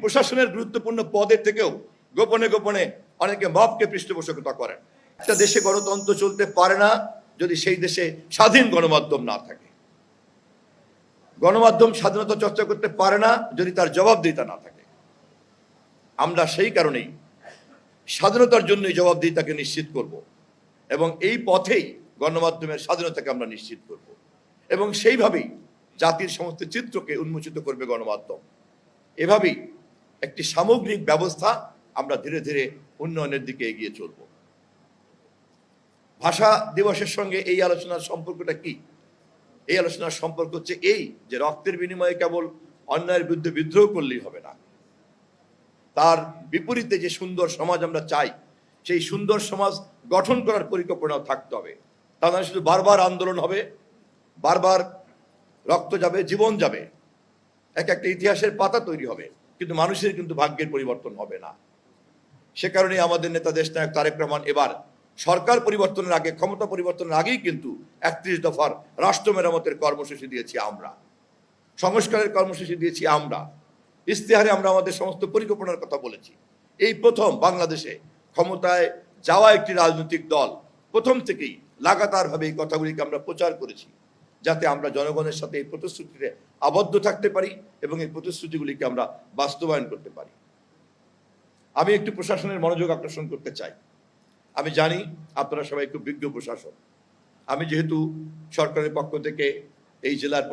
প্রশাসনের গুরুত্বপূর্ণ পদের থেকেও গোপনে গোপনে অনেকে মবকে পৃষ্ঠপোষকতা করেন। একটা দেশে গণতন্ত্র চলতে পারে না যদি সেই দেশে স্বাধীন গণমাধ্যম না থাকে। গণমাধ্যম স্বাধীনতা চর্চা করতে পারে না যদি তার জবাবদিহিতা না থাকে। আমরা সেই কারণেই স্বাধীনতার জন্যই জবাবদিহিতাকে নিশ্চিত করব এবং এই পথেই গণমাধ্যমের স্বাধীনতাকে আমরা নিশ্চিত করব এবং সেইভাবেই জাতির সমস্ত চিত্রকে উন্মোচিত করবে গণমাধ্যম। এভাবেই একটি সামগ্রিক ব্যবস্থা আমরা ধীরে ধীরে উন্নয়নের দিকে এগিয়ে চলব। ভাষা দিবসের সঙ্গে এই আলোচনার সম্পর্কটা কি? এই আলোচনার সম্পর্ক হচ্ছে এই যে রক্তের বিনিময়ে কেবল অন্যায়ের বিরুদ্ধে বিদ্রোহ করলেই হবে না, তার বিপরীতে যে সুন্দর সমাজ আমরা চাই সেই সুন্দর সমাজ গঠন করার পরিকল্পনাও থাকতে হবে। তা নয় শুধু বারবার আন্দোলন হবে, বারবার রক্ত যাবে, জীবন যাবে, একটা ইতিহাসের পাতা তৈরি হবে, কিন্তু মানুষের কিন্তু ভাগ্যের পরিবর্তন হবে না। সে কারণে আমাদের নেতা দেশনায়ক তারেক রহমান এবার সরকার পরিবর্তনের আগে, ক্ষমতা পরিবর্তনের আগেই কিন্তু 31 দফার রাষ্ট্র মেরামতের কর্মসূচি দিয়েছি আমরা, সংস্কারের কর্মসূচি দিয়েছি আমরা, ইশতেহারে আমরা আমাদের সমস্ত পরিকল্পনার কথা বলেছি। এই প্রথম বাংলাদেশে ক্ষমতায় যাওয়া একটি রাজনৈতিক দল প্রথম থেকেই লাগাতারভাবে এই কথাগুলিকে আমরা প্রচার করেছি, যাতে আমরা জনগণের সাথে এই প্রতিশ্রুতিতে আবদ্ধ থাকতে পারি এবং এই প্রতিশ্রুতিগুলিকে আমরা বাস্তবায়ন করতে পারি। আমি একটু প্রশাসনের মনোযোগ আকর্ষণ করতে চাই। আমি জানি আপনারা সবাই খুব বিজ্ঞ প্রশাসন। আমি যেহেতু সরকারের পক্ষ থেকে এই জেলার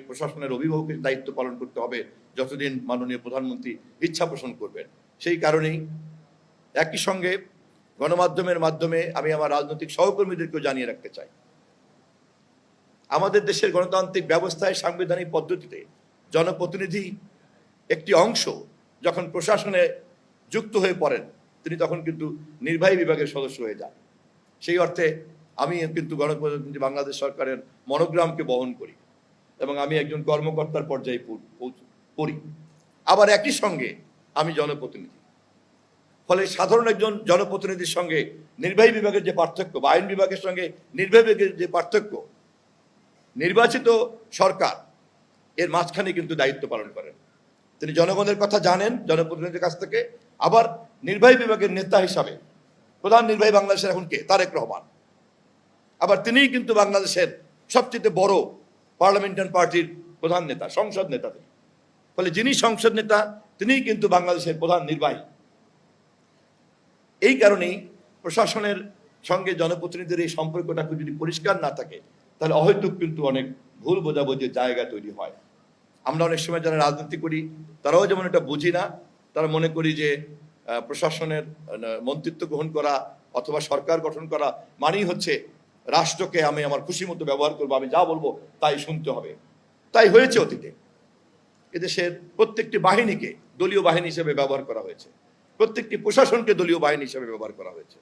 প্রশাসনের অভিভাবকের দায়িত্ব পালন করতে হবে যতদিন মাননীয় প্রধানমন্ত্রী ইচ্ছা পোষণ করবেন, সেই কারণেই একই সঙ্গে গণমাধ্যমের মাধ্যমে আমি আমার রাজনৈতিক সহকর্মীদেরকেও জানিয়ে রাখতে চাই, আমাদের দেশের গণতান্ত্রিক ব্যবস্থায় সাংবিধানিক পদ্ধতিতে জনপ্রতিনিধি একটি অংশ যখন প্রশাসনে যুক্ত হয়ে পড়েন তিনি তখন কিন্তু নির্বাহী বিভাগের সদস্য হয়ে যান। সেই অর্থে আমি কিন্তু গণপ্রজাতন্ত্রী বাংলাদেশ সরকারের মনোগ্রামকে বহন করি এবং আমি একজন কর্মকর্তার পর্যায়ে পড়ি, আবার একই সঙ্গে আমি জনপ্রতিনিধি। ফলে সাধারণ একজন জনপ্রতিনিধির সঙ্গে নির্বাহী বিভাগের যে পার্থক্য বা আইন বিভাগের সঙ্গে নির্বাহী বিভাগের যে পার্থক্য, নির্বাচিত সরকার এর মাঝখানে কিন্তু দায়িত্ব পালন করেন। তিনি জনগণের কথা জানেন জনপ্রতিনিধির কাছ থেকে, আবার নির্বাহী বিভাগের নেতা হিসাবে প্রধান নির্বাহী বাংলাদেশের এখন কে? তারেক রহমান। আবার তিনিই কিন্তু বাংলাদেশের সবচেয়ে বড় পার্লামেন্টারি পার্টির প্রধান নেতা, সংসদ নেতা তিনি। ফলে যিনি সংসদ নেতা তিনিই কিন্তু বাংলাদেশের প্রধান নির্বাহী। এই কারণেই প্রশাসনের সঙ্গে জনপ্রতিনিধিদের এই সম্পর্কটা যদি পরিষ্কার না থাকে তাহলে অহৈতুক কিন্তু অনেক ভুল বোঝাবুঝির জায়গা তৈরি হয়। আমরা অনেক সময় যারা রাজনীতি করি তারাও যেমন এটা বুঝি না, তারা মনে করি যে প্রশাসনের মন্ত্রিত্ব গ্রহণ করা অথবা সরকার গঠন করা মানেই হচ্ছে রাষ্ট্রকে আমি আমার খুশি মতো ব্যবহার করবো, আমি যা বলবো তাই শুনতে হবে। তাই হয়েছে অতীতে। এদেশের প্রত্যেকটি বাহিনীকে দলীয় বাহিনী হিসেবে ব্যবহার করা হয়েছে, প্রত্যেকটি প্রশাসনকে দলীয় বাহিনী হিসেবে ব্যবহার করা হয়েছে।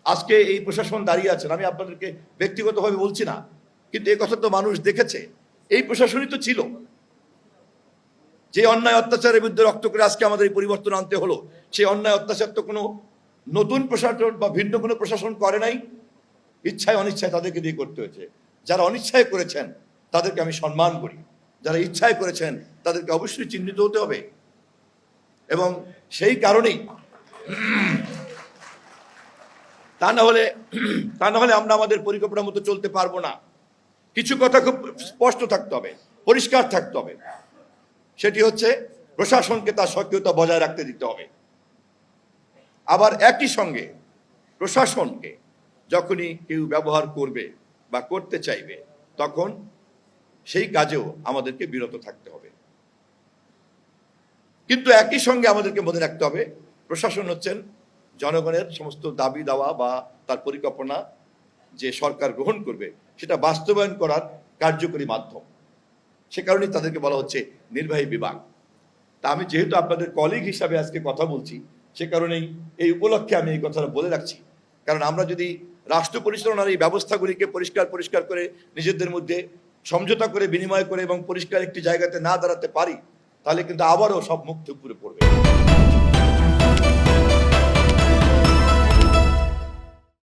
আজকে এই প্রশাসন দাঁড়িয়ে আছেন, আমি আপনাদেরকে ব্যক্তিগতভাবে বলছি না, কিন্তু এই কথা তো মানুষ দেখেছে। এই প্রশাসনই তো ছিল যে অন্যায় অত্যাচারের বিরুদ্ধে রক্ত করে আজকে আমাদের এই পরিবর্তন আনতে হলো। সেই অন্যায় অত্যাচার তো কোনো নতুন প্রশাসন বা ভিন্ন কোনো প্রশাসন করে নাই, ইচ্ছায় অনিচ্ছায় তাদেরকে দিয়ে করতে হয়েছে। যারা অনিচ্ছায় করেছেন তাদেরকে আমি সম্মান করি, যারা ইচ্ছায় করেছেন তাদেরকে অবশ্যই চিহ্নিত হতে হবে। এবং সেই কারণেই তা না হলে আমরা আমাদের পরিকল্পনা মতো চলতে পারবো না। কিছু কথা খুব স্পষ্ট থাকতে হবে, পরিষ্কার থাকতে হবে। সেটি হচ্ছে প্রশাসনকে তার সক্রিয়তা বজায় রাখতে দিতে হবে। আবার একই সঙ্গে প্রশাসনকে যখনই কেউ ব্যবহার করবে বা করতে চাইবে তখন সেই কাজেও আমাদেরকে বিরত থাকতে হবে। কিন্তু একই সঙ্গে আমাদেরকে মনে রাখতে হবে প্রশাসন হচ্ছেন জনগণের সমস্ত দাবি দাওয়া বা তার পরিকল্পনা যে সরকার গ্রহণ করবে সেটা বাস্তবায়ন করার কার্যকরী মাধ্যম। সে কারণেই তাদেরকে বলা হচ্ছে নির্বাহী বিভাগ। তা আমি যেহেতু আপনাদের কলিগ হিসাবে আজকে কথা বলছি, সে কারণেই এই উপলক্ষে আমি এই কথাটা বলে রাখছি। কারণ আমরা যদি রাষ্ট্র পরিচালনার এই ব্যবস্থাগুলিকে পরিষ্কার করে নিজেদের মধ্যে সমঝোতা করে বিনিময় করে এবং পরিষ্কার একটি জায়গাতে না দাঁড়াতে পারি তাহলে কিন্তু আবারও সব মুখ থুবড়ে পড়বে।